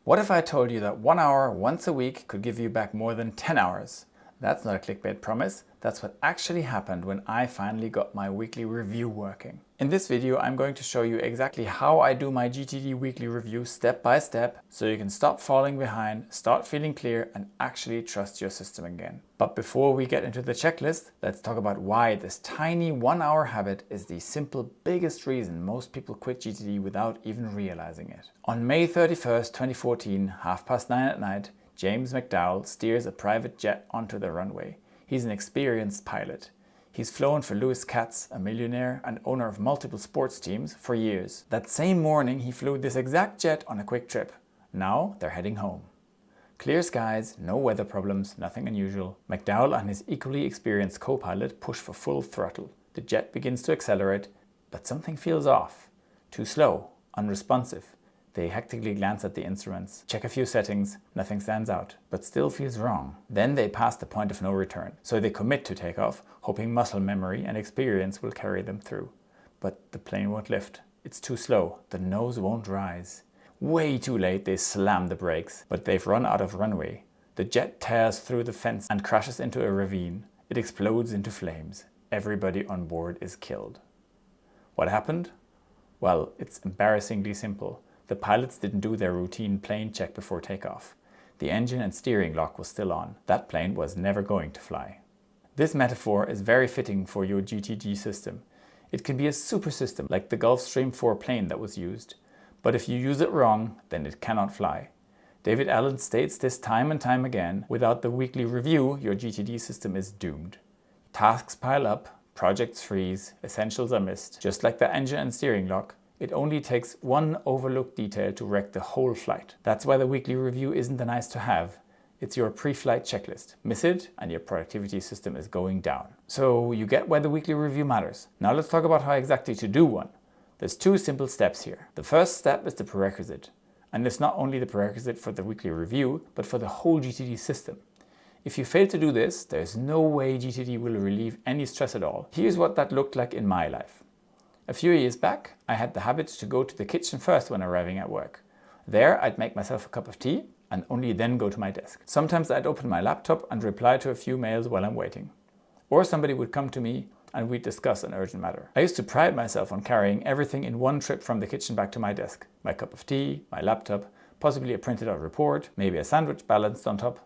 What if I told you that 1 hour once a week could give you back more than 10 hours? That's not a clickbait promise, that's what actually happened when I finally got my weekly review working. In this video, I'm going to show you exactly how I do my GTD weekly review step by step, so you can stop falling behind, start feeling clear, and actually trust your system again. But before we get into the checklist, let's talk about why this tiny 1 hour habit is the simple biggest reason most people quit GTD without even realizing it. On May 31st, 2014, 9:30 at night, James McDowell steers a private jet onto the runway. He's an experienced pilot. He's flown for Lewis Katz, a millionaire and owner of multiple sports teams, for years. That same morning, he flew this exact jet on a quick trip. Now they're heading home. Clear skies, no weather problems, nothing unusual. McDowell and his equally experienced co-pilot push for full throttle. The jet begins to accelerate, but something feels off. Too slow, unresponsive. They hectically glance at the instruments, check a few settings, nothing stands out, but still feels wrong. Then they pass the point of no return, so they commit to takeoff, hoping muscle memory and experience will carry them through. But the plane won't lift. It's too slow. The nose won't rise. Way too late, they slam the brakes, but they've run out of runway. The jet tears through the fence and crashes into a ravine. It explodes into flames. Everybody on board is killed. What happened? Well, it's embarrassingly simple. The pilots didn't do their routine plane check before takeoff. The engine and steering lock was still on. That plane was never going to fly. This metaphor is very fitting for your GTD system. It can be a super system like the Gulfstream 4 plane that was used. But if you use it wrong, then it cannot fly. David Allen states this time and time again. Without the weekly review, your GTD system is doomed. Tasks pile up, projects freeze, essentials are missed. Just like the engine and steering lock, it only takes one overlooked detail to wreck the whole flight. That's why the weekly review isn't a nice to have. It's your pre-flight checklist. Miss it and your productivity system is going down. So you get why the weekly review matters. Now let's talk about how exactly to do one. There's two simple steps here. The first step is the prerequisite. And it's not only the prerequisite for the weekly review, but for the whole GTD system. If you fail to do this, there's no way GTD will relieve any stress at all. Here's what that looked like in my life. A few years back, I had the habit to go to the kitchen first when arriving at work. There, I'd make myself a cup of tea and only then go to my desk. Sometimes I'd open my laptop and reply to a few mails while I'm waiting. Or somebody would come to me and we'd discuss an urgent matter. I used to pride myself on carrying everything in one trip from the kitchen back to my desk. My cup of tea, my laptop, possibly a printed out report, maybe a sandwich balanced on top.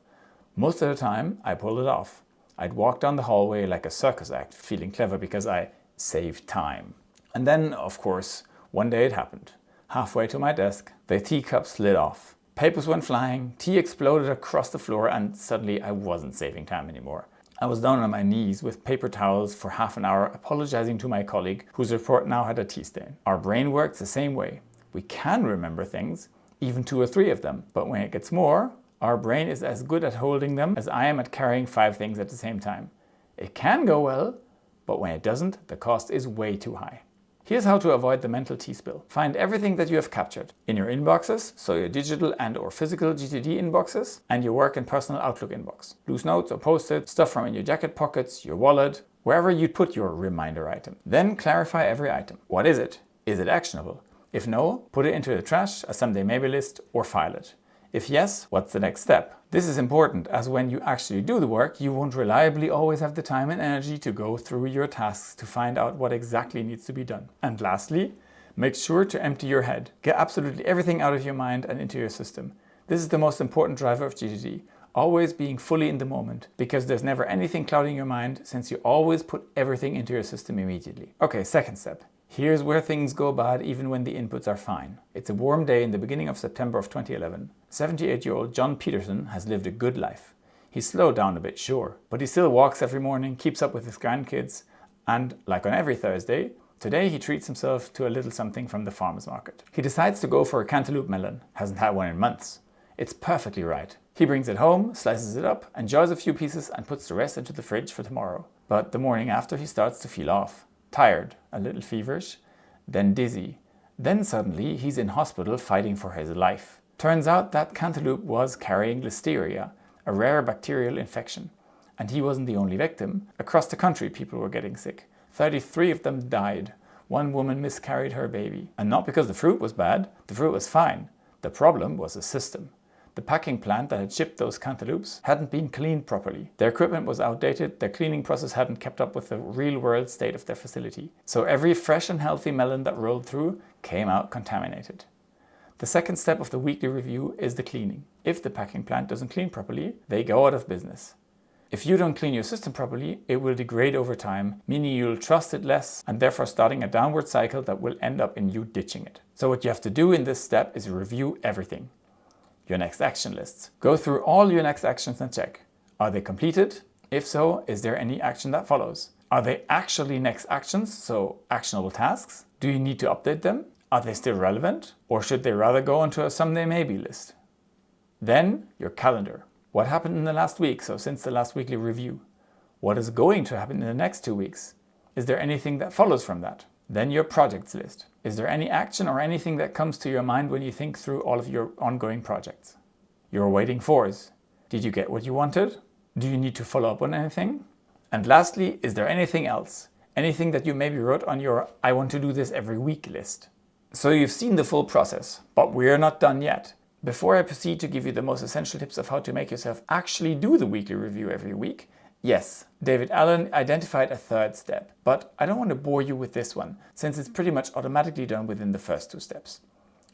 Most of the time, I pulled it off. I'd walk down the hallway like a circus act, feeling clever because I saved time. And then, of course, one day it happened. Halfway to my desk, the teacup slid off. Papers went flying, tea exploded across the floor, and suddenly I wasn't saving time anymore. I was down on my knees with paper towels for half an hour, apologizing to my colleague whose report now had a tea stain. Our brain works the same way. We can remember things, even 2 or 3 of them, but when it gets more, our brain is as good at holding them as I am at carrying 5 things at the same time. It can go well, but when it doesn't, the cost is way too high. Here's how to avoid the mental tea spill. Find everything that you have captured in your inboxes, so your digital and or physical GTD inboxes, and your work and personal Outlook inbox. Loose notes or post-it, stuff from in your jacket pockets, your wallet, wherever you'd put your reminder item. Then clarify every item. What is it? Is it actionable? If no, put it into the trash, a someday maybe list, or file it. If yes, what's the next step? This is important, as when you actually do the work, you won't reliably always have the time and energy to go through your tasks to find out what exactly needs to be done. And lastly, make sure to empty your head. Get absolutely everything out of your mind and into your system. This is the most important driver of GTD. Always being fully in the moment, because there's never anything clouding your mind, since you always put everything into your system immediately. Okay, second step. Here's where things go bad even when the inputs are fine. It's a warm day in the beginning of September of 2011. 78-year-old John Peterson has lived a good life. He's slowed down a bit, sure, but he still walks every morning, keeps up with his grandkids, and, like on every Thursday, today he treats himself to a little something from the farmer's market. He decides to go for a cantaloupe melon. Hasn't had one in months. It's perfectly right. He brings it home, slices it up, enjoys a few pieces and puts the rest into the fridge for tomorrow. But the morning after he starts to feel off. Tired, a little feverish, then dizzy. Then suddenly he's in hospital fighting for his life. Turns out that cantaloupe was carrying listeria, a rare bacterial infection. And he wasn't the only victim. Across the country people were getting sick. 33 of them died. One woman miscarried her baby. And not because the fruit was bad, the fruit was fine. The problem was the system. The packing plant that had shipped those cantaloupes hadn't been cleaned properly. Their equipment was outdated, their cleaning process hadn't kept up with the real-world state of their facility. So every fresh and healthy melon that rolled through came out contaminated. The second step of the weekly review is the cleaning. If the packing plant doesn't clean properly, they go out of business. If you don't clean your system properly, it will degrade over time, meaning you'll trust it less and therefore starting a downward cycle that will end up in you ditching it. So what you have to do in this step is review everything. Your next action lists. Go through all your next actions and check. Are they completed? If so, is there any action that follows? Are they actually next actions, so actionable tasks? Do you need to update them? Are they still relevant? Or should they rather go onto a someday maybe list? Then your calendar. What happened in the last week, so since the last weekly review? What is going to happen in the next 2 weeks? Is there anything that follows from that? Then your projects list. Is there any action or anything that comes to your mind when you think through all of your ongoing projects? Your waiting fors. Did you get what you wanted? Do you need to follow up on anything? And lastly, is there anything else? Anything that you maybe wrote on your I want to do this every week list? So you've seen the full process, but we're not done yet. Before I proceed to give you the most essential tips of how to make yourself actually do the weekly review every week, yes, David Allen identified a third step, but I don't want to bore you with this one, since it's pretty much automatically done within the first 2 steps.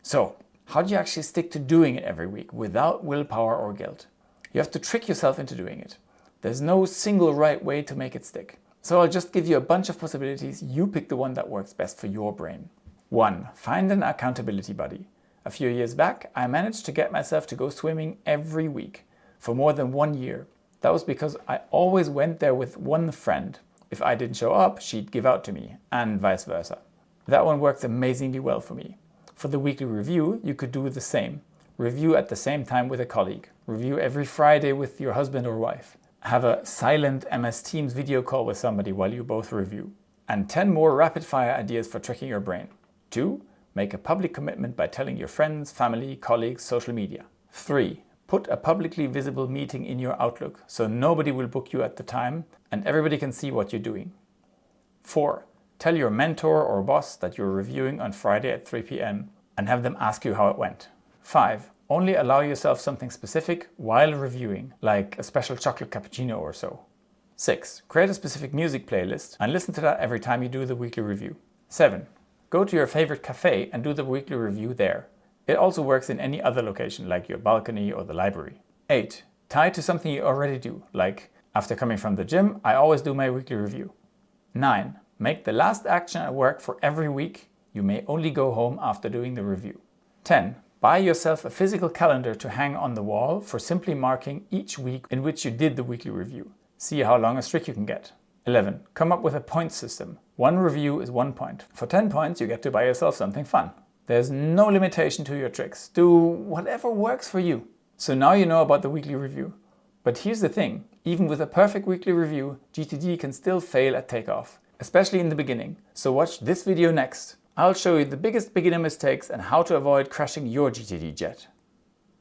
So, how do you actually stick to doing it every week without willpower or guilt? You have to trick yourself into doing it. There's no single right way to make it stick. So I'll just give you a bunch of possibilities, you pick the one that works best for your brain. 1. Find an accountability buddy. A few years back, I managed to get myself to go swimming every week for more than 1 year. That was because I always went there with one friend. If I didn't show up, she'd give out to me, and vice versa. That one works amazingly well for me. For the weekly review, you could do the same. Review at the same time with a colleague. Review every Friday with your husband or wife. Have a silent MS Teams video call with somebody while you both review. And 10 more rapid-fire ideas for tricking your brain. 2. Make a public commitment by telling your friends, family, colleagues, social media. 3. Put a publicly visible meeting in your Outlook so nobody will book you at the time and everybody can see what you're doing. 4. Tell your mentor or boss that you're reviewing on Friday at 3 p.m. and have them ask you how it went. 5. Only allow yourself something specific while reviewing, like a special chocolate cappuccino or so. 6. Create a specific music playlist and listen to that every time you do the weekly review. 7. Go to your favorite cafe and do the weekly review there. It also works in any other location, like your balcony or the library. 8. Tie it to something you already do, like after coming from the gym, I always do my weekly review. 9. Make the last action at work for every week. You may only go home after doing the review. 10. Buy yourself a physical calendar to hang on the wall for simply marking each week in which you did the weekly review. See how long a streak you can get. 11. Come up with a point system. 1 review is 1 point. For 10 points, you get to buy yourself something fun. There's no limitation to your tricks. Do whatever works for you. So now you know about the weekly review. But here's the thing. Even with a perfect weekly review, GTD can still fail at takeoff, especially in the beginning. So watch this video next. I'll show you the biggest beginner mistakes and how to avoid crashing your GTD jet.